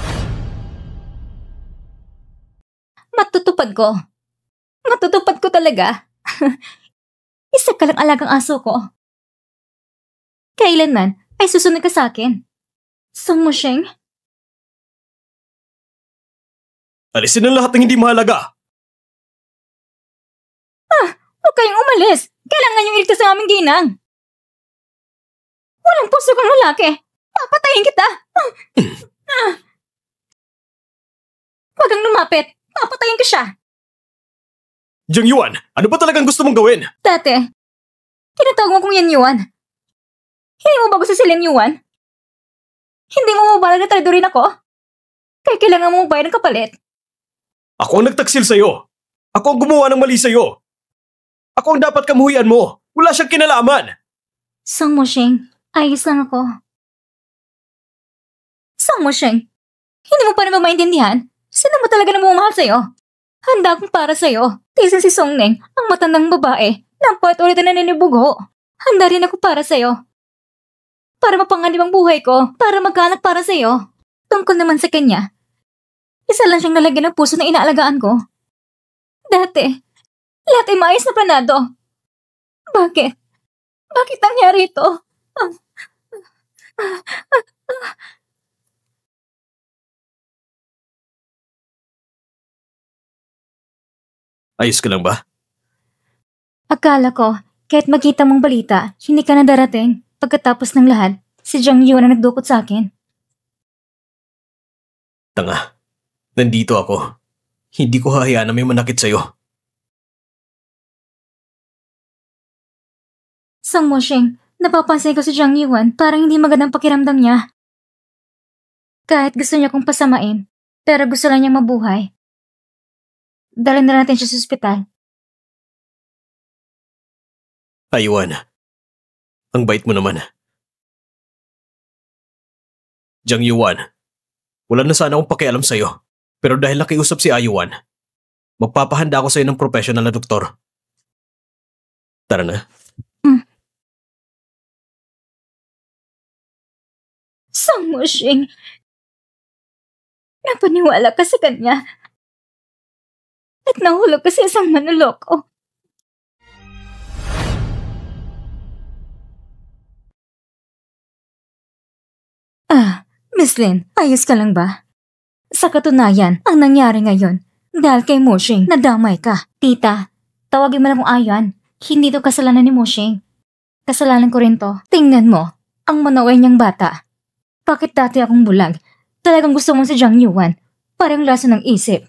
Matutupad ko. Matutupad ko talaga. Isa ka lang alagang aso ko. Kailanman ay susunod ka sa akin. Song Moshing? Alisin ang lahat ng hindi mahalaga. Huwag kayong umalis. Kailangan niyong iligtas ang aming ginang. Walang puso kang lalaki. Papatayin kita. Huwag kang lumapit. Papatayin ko siya. Jiang Yuan, ano ba talagang gusto mong gawin? Dati, tinatawag mo kong Yan Yuan. Hindi mo ba gusto si Lin Yuan? Hindi mo mabalag na traido rin ako? Kaya kailangan mo magbayad ng kapalit. Ako ang nagtaksil sa'yo. Ako ang gumawa ng mali sa'yo. Ako ang dapat kamuhian mo. Wala siyang kinalaman. Song Moshing, ayos lang ako. Song Moshing, hindi mo pa rin ba maintindihan? Sino mo talaga namumahal sa'yo? Handa akong para sa'yo. Tisa si Song Neng, ang matandang babae, na ulit na naninibugo. Handa rin ako para sa'yo. Para mapanganib ang buhay ko, para magkaanak para sa'yo. Tungkol naman sa kanya, isa lang siyang nalagyan ng puso na inaalagaan ko. Dati, lahat ay maayos na planado. Bakit? Bakit nangyari ito? Ayos ka lang ba? Akala ko, kahit makita mong balita, hindi ka na darating. Pagkatapos ng lahat, si Jiang Yuan na nagdukot sa akin. Tanga. Nandito ako. Hindi ko hahayaan na may manakit sa'yo. Song Moshing, napapansin ko si Jiang Yuan parang hindi magandang pakiramdam niya. Kahit gusto niya kong pasamain, pero gusto lang niyang mabuhay. Dalhin na natin siya sa ospital. Aywan. Ang bait mo naman. Jiang Yuan, wala na sana akong pakialam sa'yo. Pero dahil nakiusap si Ayuan, magpapahanda ako sa'yo ng professional na doktor. Tara na. Song Mushing, napaniwala ka sa kanya. At nahulog ka sa isang manloloko. Miss Lin, ayos ka lang ba? Sa katunayan, ang nangyari ngayon, dahil kay Mushing, nadamay ka. Tita, tawagin mo na kung Ayan. Hindi to kasalanan ni Mushing. Kasalanan ko rin to. Tingnan mo, ang manaway niyang bata. Bakit dati akong bulag? Talagang gusto mo si Jiang Yuan. Parang laso ng isip.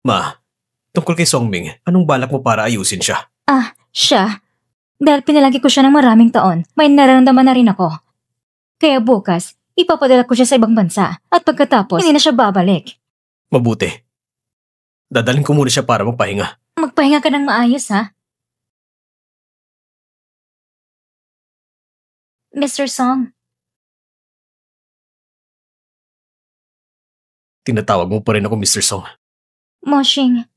Ma, tungkol kay Songming, anong balak mo para ayusin siya? Siya? Dahil pinalagi ko siya ng maraming taon, may nararamdaman na rin ako. Kaya bukas, ipapadala ko siya sa ibang bansa at pagkatapos, hindi na siya babalik. Mabuti. Dadalhin ko muna siya para magpahinga. Magpahinga ka ng maayos, ha? Mr. Song, Tinatawag mo pa rin ako Mr. Song. Mushing,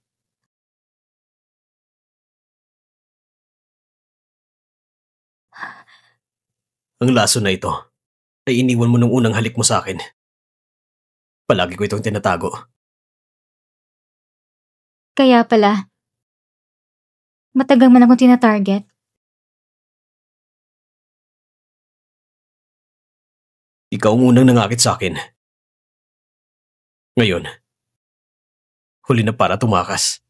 Ang laso na ito ay iniwan mo nung unang halik mo sa akin. Palagi ko itong tinatago. kaya pala, matagal man akong tinatarget. Ikaw ang unang nangakit sa akin. Ngayon, huli na para tumakas.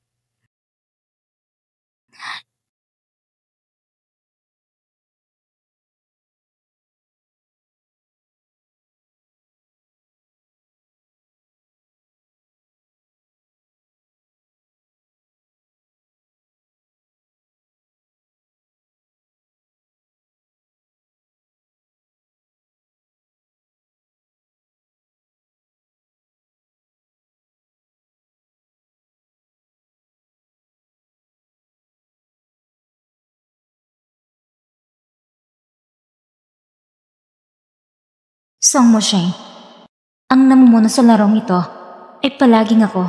Song Mushing, ang namumuno sa larong ito ay palaging ako.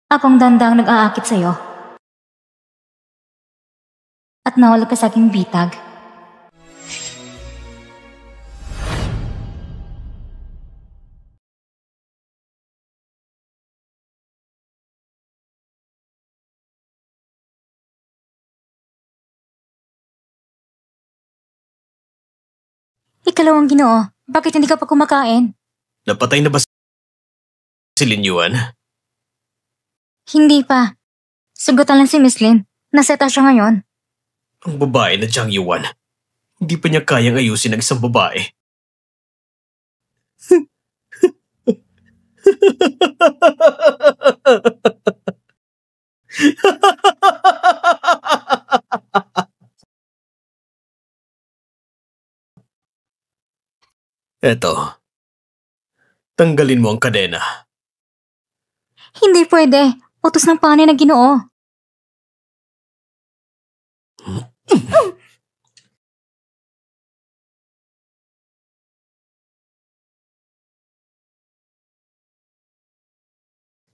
Akong dandang nag-aakit sa'yo. At nawala ka sa aking bitag. Ikalawang Ginoo, bakit hindi ka pa kumakain? Napatay na ba si Lin Yuan? Hindi pa. Sagutan lang si Miss Lin. Naseta siya ngayon. Ang babae na Jiang Yuan. Hindi pa niya kayang ayusin ang isang babae. Eto. Tanggalin mo ang kadena. Hindi pwede. Utos ng panay na Ginoo.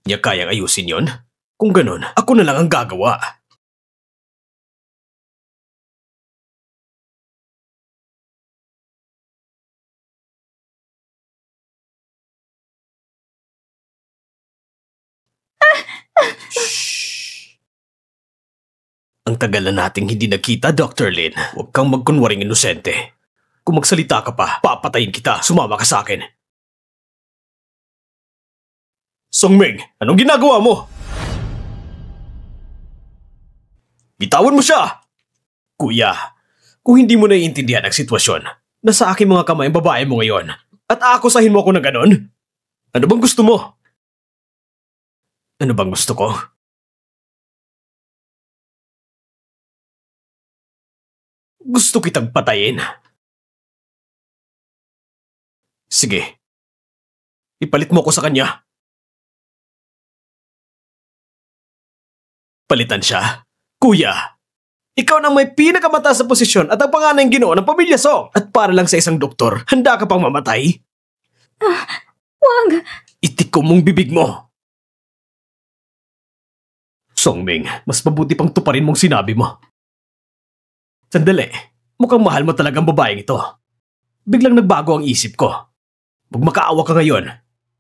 Niya kayang ayusin yon? Kung ganun, ako na lang ang gagawa. Shh. Ang tagal na nating hindi nagkita, Dr. Lin. Huwag kang magkunwaring inosente. Kung magsalita ka pa, papatayin kita. Sumama ka sa akin. Songming, anong ginagawa mo? Bitawan mo siya! Kuya, kung hindi mo naiintindihan ang sitwasyon, nasa aking mga kamay ang babae mo ngayon at aakusahin mo ako na ganon? Ano bang gusto mo? Ano bang gusto ko? Gusto kitang patayin. Sige. Ipalit mo ko sa kanya. Palitan siya? Kuya, ikaw nang may pinakamataas na posisyon at ang panganayang ginoo ng pamilya Song. At para lang sa isang doktor, handa ka pang mamatay? Wag! Itikom mong bibig mo. Songming, mas mabuti pang tuparin mong sinabi mo. Sandali, mukhang mahal mo talagang babaeng ito. Biglang nagbago ang isip ko. Magmakaawa ka ngayon.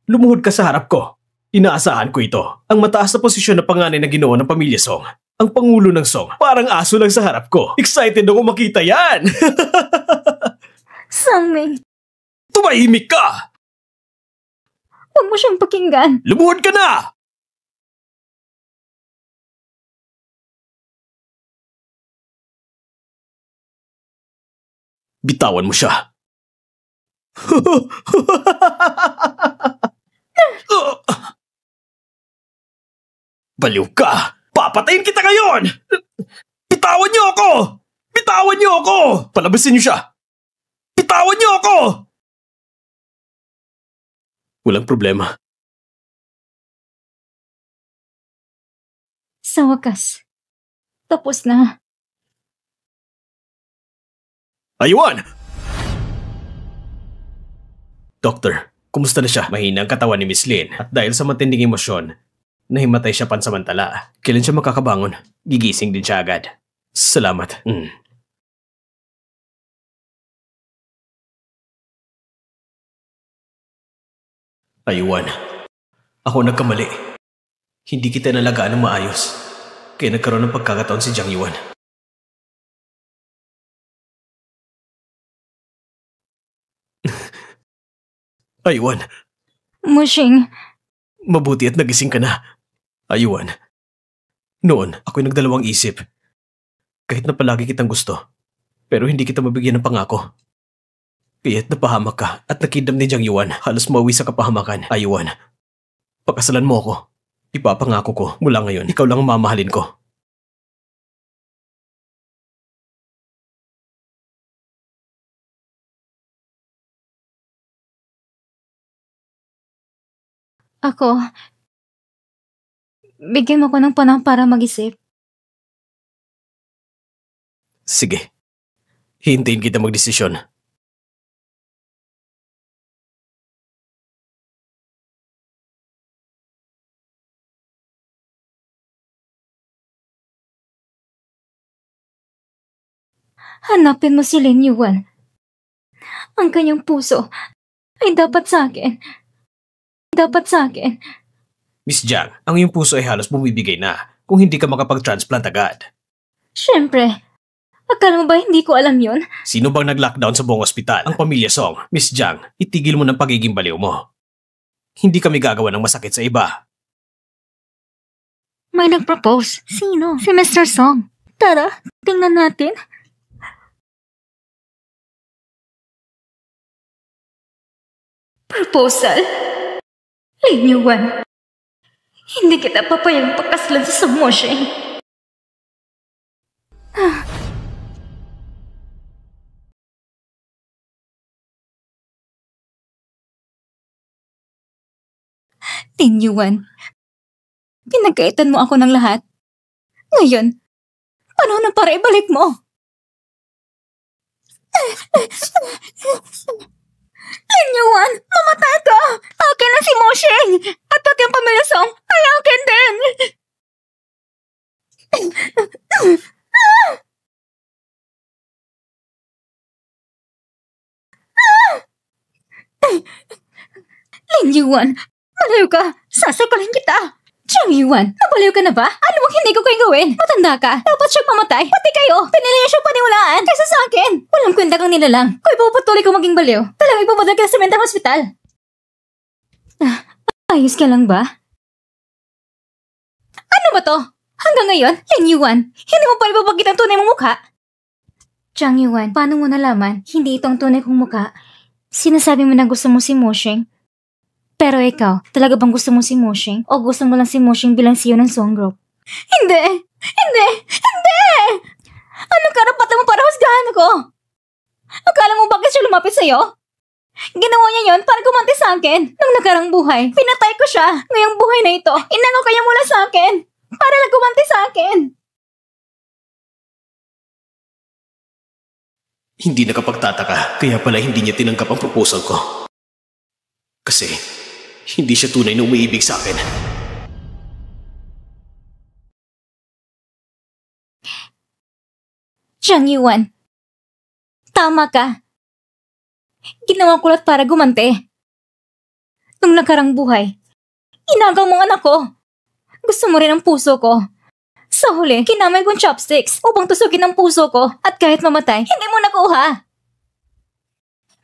Lumuhod ka sa harap ko. Inaasahan ko ito. Ang mataas na posisyon na panganay na ginoo ng pamilya Song. Ang pangulo ng Song. Parang aso lang sa harap ko. Excited ako makita yan! Songming, Tumahimik ka! huwag mo siyang pakinggan. Lumuhod ka na! Bitawan mo siya. Baliw ka! Papatayin kita ngayon! Bitawan niyo ako! Bitawan niyo ako! Palabasin niyo siya! Bitawan niyo ako! Walang problema. Sa wakas, tapos na. Aywan! Doktor, kumusta na siya? Mahina ang katawan ni Miss Lin at dahil sa matinding emosyon, nahimatay siya pansamantala. Kailan siya makakabangon? Gigising din siya agad. Salamat. Aywan, ako nagkamali. Hindi kita nalagaan ng maayos. Kaya nagkaroon ng pagkakataon si Jiang Yuan. Aywan, Mushing, mabuti at nagising ka na. Aywan, noon ako'y nagdalawang isip. Kahit na palagi kitang gusto, pero hindi kita mabigyan ng pangako. Kaya't napahamak ka at nakidnap ni Jiang Yuan. Halos mauwi sa kapahamakan. Aywan, pakasalan mo ako. Ipapangako ko mula ngayon, ikaw lang ang mamahalin ko. ako. Bigyan mo ko ng panahon para mag-isip. Sige, hintayin kita magdesisyon. Hanapin mo si Lin Yuan. Ang kanyang puso ay dapat sa akin. Dapat sa akin. Miss Jiang, ang iyong puso ay halos bumibigay na kung hindi ka makapag-transplant agad. Siyempre. Akala mo ba hindi ko alam yun? Sino bang nag-lockdown sa buong ospital? Ang pamilya Song. Miss Jiang, itigil mo ng pagiging baliw mo. Hindi kami gagawa ng masakit sa iba. May nag-propose. Sino? Si Mr. Song. Tara, tingnan natin. Proposal? Lin Yuan, hindi kita papayang pagkaslan sa Samoshing. Lin Yuan, pinagkaitan mo ako ng lahat. Ngayon, panahon na para ibalik mo. Lin Yuan, mamatay ka! Akin na si Moshing! At pati ang pamilya Song ay akin din! Lin Yuan, baliw ka! Sasakalin kita! Jiang Yuan, nabaliw ka na ba? Ano bang hindi ko kayo gawin? Matanda ka. Dapat siyang mamatay. Pati kayo. Pinili niyo siyang paniwalaan. Kaysa sa akin. Walang kwenta kang nilalang. Kung ipupatuloy ko maging baliw, talagang ipapadal ka sa mental hospital. Ayos ka lang ba? Ano ba to? Hanggang ngayon, Lin Yuan, hindi mo pa ipapakita ang tunay mong mukha. Jiang Yuan, paano mo nalaman hindi ito ang tunay kong mukha? Sinasabi mo na gusto mo si Moshing. Pero ikaw, talaga bang gusto mo si Moshing? O gusto mo lang si Moshing bilang CEO ng Song Group? Hindi! Hindi! Hindi! Anong karapatan mo para husgahan ako? Akala mo bakit siya lumapit sa'yo? Ginawa niya yon para gumanti sa akin. Nung nakarang buhay, pinatay ko siya. Ngayong buhay na ito, inagaw kaya mula sa akin. Para lang gumanti sa akin. Hindi nakapagtataka, kaya pala hindi niya tinanggap ang proposal ko. Kasi, hindi siya tunay na umiibig sa akin. Jiang Yuan, tama ka. Ginawa ko lahat para gumanti. Nung nakarang buhay, inagaw mo ang anak ko. Gusto mo rin ang puso ko. Sa huli, kinamay kong chopsticks upang tusugin ang puso ko at kahit mamatay, hindi mo nakuha.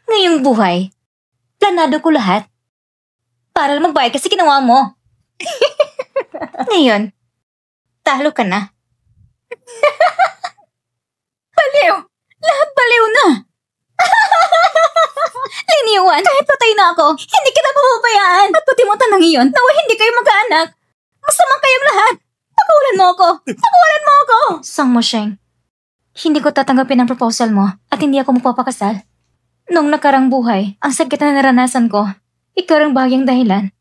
Ngayong buhay, planado ko lahat. Para lang magbayad kasi ginawa mo. Ngayon, talo ka na. Baliw! Lahat baliw na! Lin Yuan, kahit patay na ako, hindi kita papabayaan. At pati mo tanang iyon, nawa hindi kayo mag-aanak. Masama kayong lahat. Pakawalan mo ako! Pakawalan mo ako! Sang Mosheng, hindi ko tatanggapin ang proposal mo at hindi ako magpapakasal. Noong nakarang buhay, ang sakit na naranasan ko, ikaw ang bahagyang dahilan.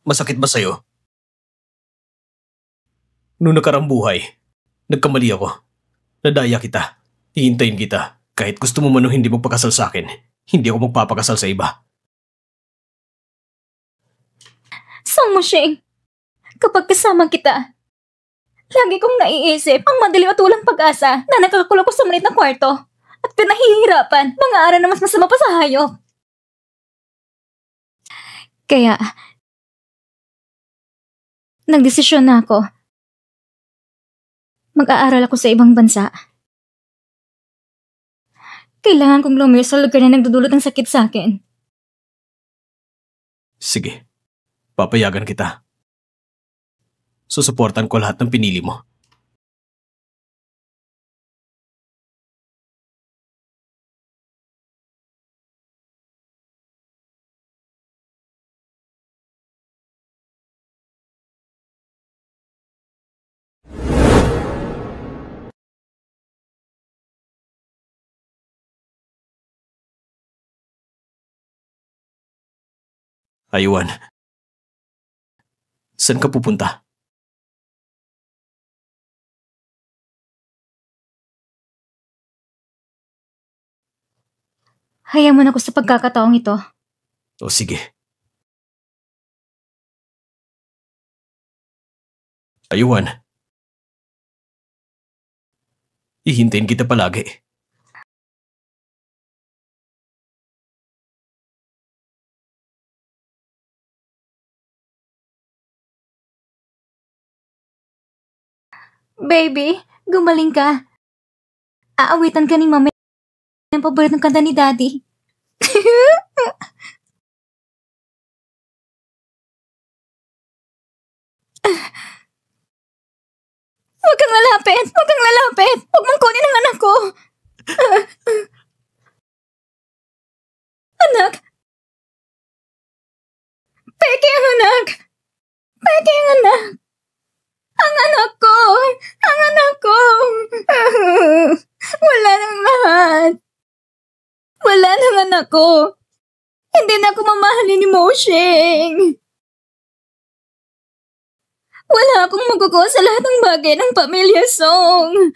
Masakit ba sa'yo? Noong nakarang buhay, nagkamali ako. Nadaya kita. Hihintayin kita. Kahit gusto mo man o hindi magpakasal sa akin, hindi ako magpapakasal sa iba. Sang Mosheng, kapag kasama kita, lagi kong naiisip ang madilim at walang pag-asa na nakakulong ko sa maliit na kwarto at pinahihirapan mga araw na mas masama pa sa hayop. Kaya, nagdesisyon na ako. Mag-aaral ako sa ibang bansa. Kailangan kong lumayo sa lugar na nagdudulot ng sakit sa akin. Sige, papayagan kita. Susuportan ko lahat ng pinili mo. Aywan, saan ka pupunta? Hayaan mo na ako sa pagkakataong ito. O sige. Aywan, hihintayin kita palagi. Baby, gumaling ka. Aawitan ka ni Mami ng paboritong kanta ni Daddy. Huwag kang lalapit! Huwag kang lalapit! Huwag mong kunin ang anak ko! Anak! Peke ang anak! Peke ang anak! Ang anak ko! Ang anak ko! Wala nang lahat! Wala nang anak ko! Hindi na ako mamahalin ni Mosheng! Wala akong magugawa sa lahat ng bagay ng pamilya Song!